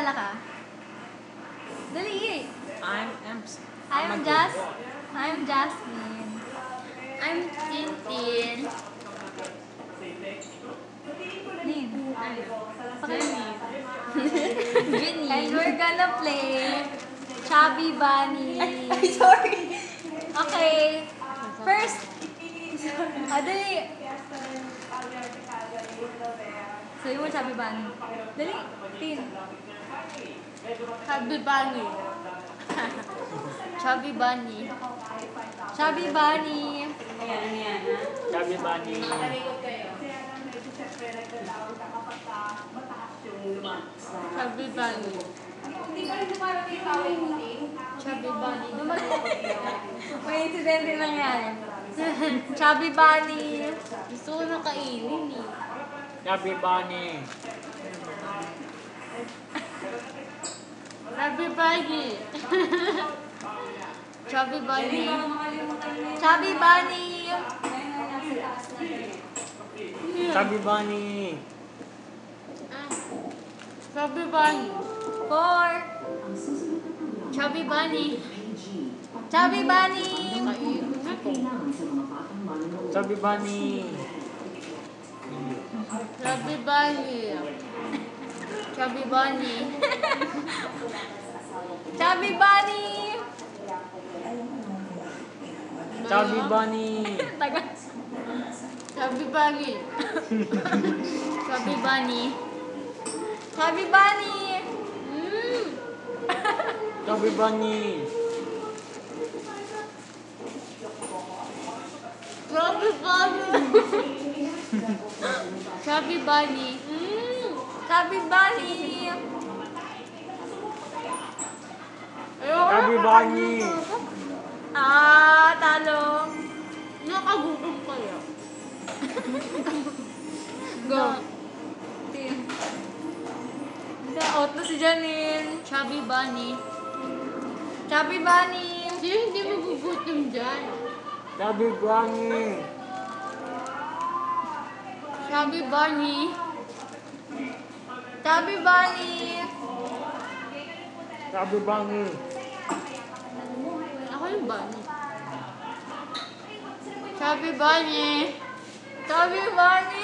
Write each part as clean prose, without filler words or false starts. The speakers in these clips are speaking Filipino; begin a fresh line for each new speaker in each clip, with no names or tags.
kilala ka? Dali. I'm Jasmine.
I'm Tintin.
Nin.
Jenny.
And we're gonna play Chubby Bunny.
Sorry.
Okay. First. Dali. Sabi mo Chubby Bunny. Dali. Tin.
Chubby Bunny. Chubby Bunny.
Chubby Bunny.
Chubby Bunny.
Chubby Bunny. Chubby Bunny.
May incident lang yan. Chubby Bunny.
Gusto ko na kainin eh.
Chubby Bunny.
Chubby Bunny. Chubby Bunny.
Chubby Bunny.
Chubby Bunny.
Chubby Bunny.
4.
Chubby Bunny.
Chubby Bunny.
Chubby Bunny.
Chubby Bunny. Chubby Bunny.
Chubby Bunny.
Chubby Bunny.
Taga.
Chubby Bunny. Chubby Bunny.
Chubby Bunny.
Chubby Bunny.
Chubby Bunny. Chubby Bunny.
Chubby Bunny.
Chubby Bunny.
Talo.
Nakagutom kaya.
Go. Tin. Out na si Janine.
Chubby Bunny.
Chubby Bunny.
Sino hindi magugutom dyan?
Chubby Bunny.
Chubby Bunny.
Chubby Bunny.
Chubby Bunny.
Ako yung bunny. Chubby Bunny.
Chubby Bunny.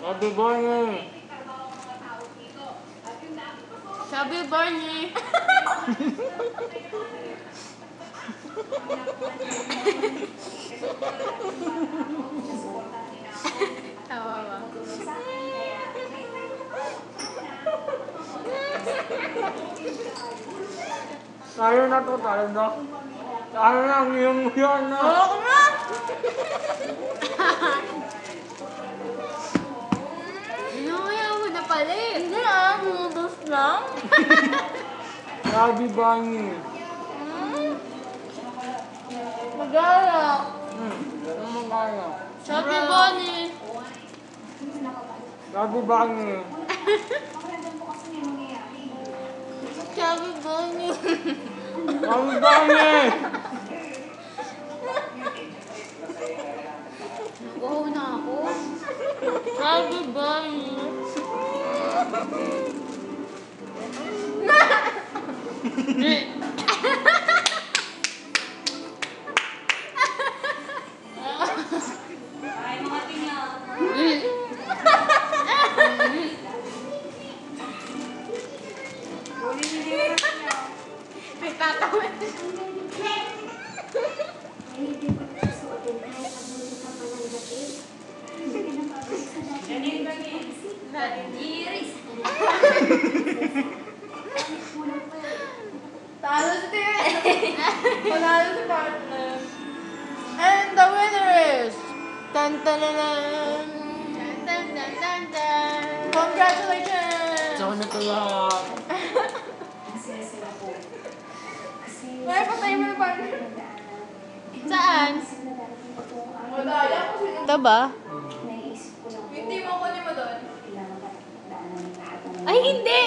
Chubby Bunny.
Chubby Bunny.
Tawa ba?
Tayo na to, tayo na. Tayo na, ngiyong yan na.
Oo nga.
Inuya mo na pala eh.
Hindi noodles lang.
Chubby Bunny.
Magala.
Ano magaya?
Chubby Bunny.
Chubby Bunny.
Chubby Bunny.
Chubby Bunny.
Nag-uhaw na ako. Chubby Bunny.
Ay, mga tingnan. May tatawa. Iris. Talo si Tia. Panalo si partner.
And the winner is... Dun, dun, dun, dun. Dun, dun, dun, dun.
Congratulations!
Gusto ko na tulak.
May patay mo na partner.
Saan?
Madaya ko sino.
Ito ba?
Yung team mo kunin mo doon.
Ay, hindi!